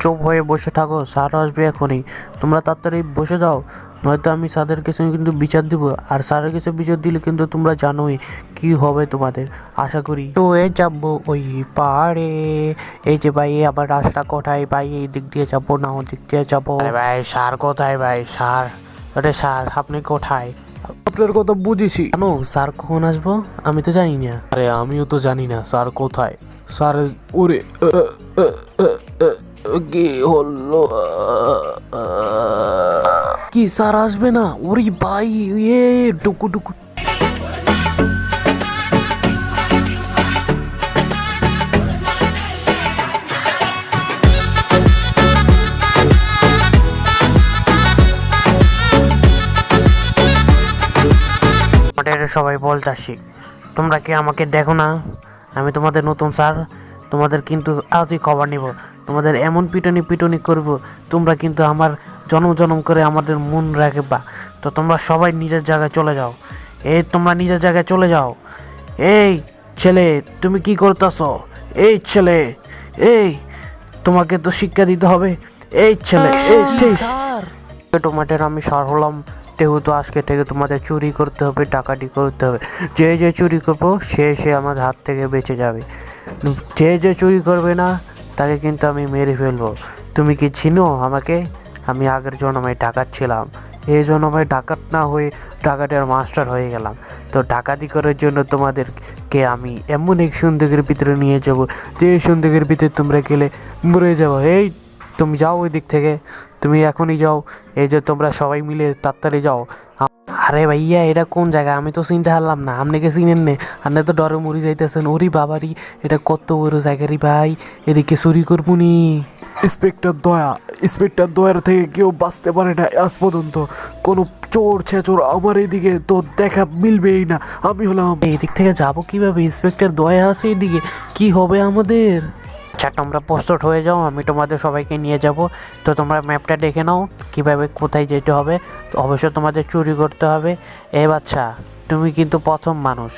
চুপ হয়ে বসে থাকো, স্যার আসবে এখনই। তোমরা তাড়াতাড়ি বসে যাও, নয়তো আমি স্যারের কাছে কিন্তু বিচার দিব। আর স্যারের কাছে বিচার দিলে কিন্তু তোমরা জানোই কি হবে তোমাদের। আশা করি তো যাবো ওই পাহাড়ে। এই যে ভাই, আবার রাস্তা কোথায় ভাই? এই দিক দিয়ে যাবো না ওই দিক দিয়ে যাবো? ভাই স্যার কোথায়? ভাই স্যার, আরে স্যার আপনি কোথায়? আপনার কথা বুঝেছি। কেন স্যার কখন আসবো আমি তো জানি না। আরে আমিও তো জানি না স্যার কোথায়। স্যার ওরে কি হলো? কি স্যার আসবে না? ওরে ভাই, এ টুকু টুকু। সবাই বলতাছি, তোমরা কি আমাকে দেখো না? আমি তোমাদের নতুন স্যার। তোমাদের কিন্তু আজই খবর নিব। তোমাদের এমন পিটনি পিটনি করব, তোমরা কিন্তু আমার জনম জনম করে আমাদের মন রাখবা। তো তোমরা সবাই নিজের জায়গায় চলে যাও। এই তোমরা নিজের জায়গায় চলে যাও। এই ছেলে, তুমি কি করতেছ? এই ছেলে, এই তোমাকে তো শিক্ষা দিতে হবে। এই ছেলে, এই টমাটের আমি সর হলাম। যেহেতু আজকে থেকে তোমাদের চুরি করতে হবে, ডাকাতি করতে হবে। যে যে চুরি করবো সে আমার হাত থেকে বেঁচে যাবে। যে যে চুরি করবে না তাকে কিন্তু আমি মেরে ফেলবো। তুমি কি চিনো আমাকে? আমি আগের জন্মে ডাকাত ছিলাম। এই জন্মে ডাকাত না হয়ে ডাকাতের মাস্টার হয়ে গেলাম। তো ডাকাতি করার জন্য তোমাদেরকে আমি এমন এক সন্দেহের ভিতরে নিয়ে যাব, যে সন্দেহের ভিতরে তোমরা গেলে মরে যাবো। এই তুমি যাও ওই দিক থেকে, তুমি এখনই যাও। এই যে তোমরা সবাই মিলে তাড়াতাড়ি যাও। আরে ভাইয়া, এটা কোন জায়গা? আমি তো চিনতে পারলাম না। আপনাকে চিনেন নে? আপনি তো ডরে মরি যাইতেছেন। ওরি বাবারি, এটা কত বড় জায়গা রে ভাই! এদিকে চুরি করবো নি? ইন্সপেক্টর দয়ার থেকে কেউ বাঁচতে পারে না আজ পর্যন্ত। কোনো চোর ছেচোর আমার এদিকে তো দেখা মিলবেই না। আমি হলাম এদিক থেকে যাবো কিভাবে? ইন্সপেক্টর দয়া আছে এদিকে, কি হবে আমাদের? আচ্ছা, তোমরা প্রস্তুত হয়ে যাও, আমি তোমাদের সবাইকে নিয়ে যাব। তো তোমরা ম্যাপটা দেখে নাও কিভাবে কোথায় যেতে হবে। তো অবশ্যই তোমাদের চুরি করতে হবে। এ বাচ্চা, তুমি কিন্তু প্রথম মানুষ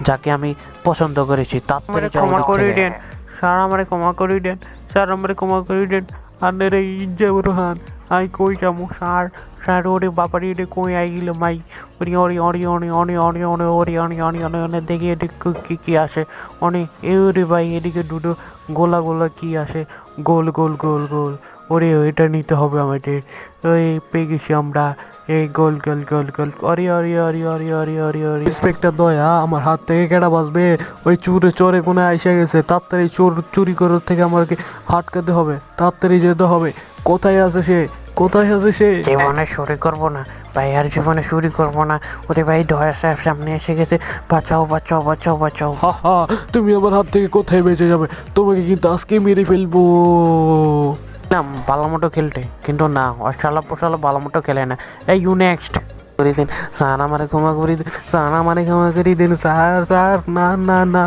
যাকে আমি পছন্দ করেছি। তাড়াতাড়ি ক্ষমা করে দেন স্যার, আমারে ক্ষমা করে দেন স্যার, আমারে ক্ষমা করে দেন। আনের এই জবরহান আই কই যাবো স্যার? স্যার ওরে বাপারি, রে কই আই গেল মাই? ওরি অরি অরি অনি অনি অনি অনি ওরি অনি অনি অনি অনি দেখি এদিকে কি আসে? অনি এ ওরে ভাই, এদিকে দুটো গোলা গোলা কি আসে? গোল গোল গোল গোল। ওরে এটা নিতে হবে আমাদের। ওই পেয়ে গেছি আমরা। এই গোল গোল গোল গোল। অরি অরি অরি অরি অরি অরি অরি। ইন্সপেক্টর দয়া, আমার হাত থেকে কেডা বাঁচবে? ওই চোরে কোনে আইসা গেছে। তাড়াতাড়ি চুরি করার থেকে আমাকে হাটকাতে হবে, তাড়াতাড়ি যেতে হবে। কোথায় আছে সে? কোথায় আছে সে? জীবনে চুরি করবো না ভাই, আর জীবনে চুরি করবো না। ওরে ভাই, দয়া সাহেব সামনে এসে গেছে। বাঁচাও বাঁচাও বাঁচাও বাঁচাও। হা হা, তুমি আমার হাত থেকে কোথায় বেঁচে যাবে? তোমাকে কিন্তু আজকে মেরে ফেলবো। না ভালো মতো খেলতে, কিন্তু না অশালা পোশালা ভালো মতো খেলে না। এই ইউ নেক্সট করে দিন স্যার, আমারে ক্ষমা করে দিন স্যার, আমারে ক্ষমা করে দিন স্যার। স্যার না না না,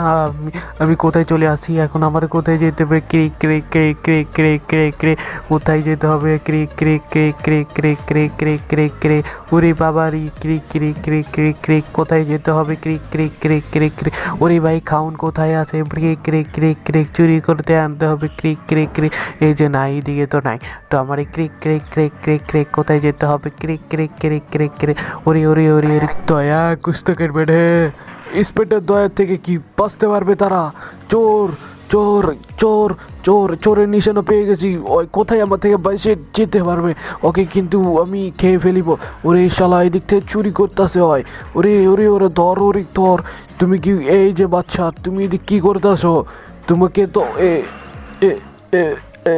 আমি কোথায় চলে আসি এখন? আমার কোথায় যেতে হবে? ক্রিক ক্রিক ক্রিক ক্রিক ক্রিক ক্রিক ক্রিক। কোথায় যেতে হবে? ক্রিক ক্রিক ক্রিক ক্রিক ক্রিক ক্রিক ক্রিক ক্রিক ক্রিক। ওরে বাবারি, ক্রিক ক্রিক ক্রিক ক্রিক ক্রিক। কোথায় যেতে হবে? ক্রিক ক্রিক ক্রিক ক্রিক ক্রিক। ওরে ভাই, খাউন কোথায় আছে? ক্রিক ক্রিক ক্রিক ক্রিক। চুরি করতে আনতে হবে। ক্রিক ক্রিক ক্রিক। এই যে নাই, এইদিকে তো নাই। তো আমার এই ক্রিক ক্রিক ক্রিক ক্রিক ক্রিক কোথায় যেতে হবে? ক্রিক ক্রিক ক্রিক ক্রিক ক্রিক। ওরে ওরে ওরে ওরে। দয়া কুস্ত করবে রে। ইন্সপেক্টর দয়ার থেকে কি বাঁচতে পারবে তারা? চোর চোর চোর চোর, চোরের নিশানা পেয়ে গেছি। ওই কোথায় আমার থেকে বাইসে যেতে পারবে? ওকে কিন্তু আমি খেয়ে ফেলিব। ওরে শালা, এদিক থেকে চুরি করতেছে হয়। ওরে ওরে ওরে, ধর ওরে ধর। তুমি কি, এই যে বাচ্চা, তুমি এদিক কি করতেছো? তোমাকে তো এ এ এ এ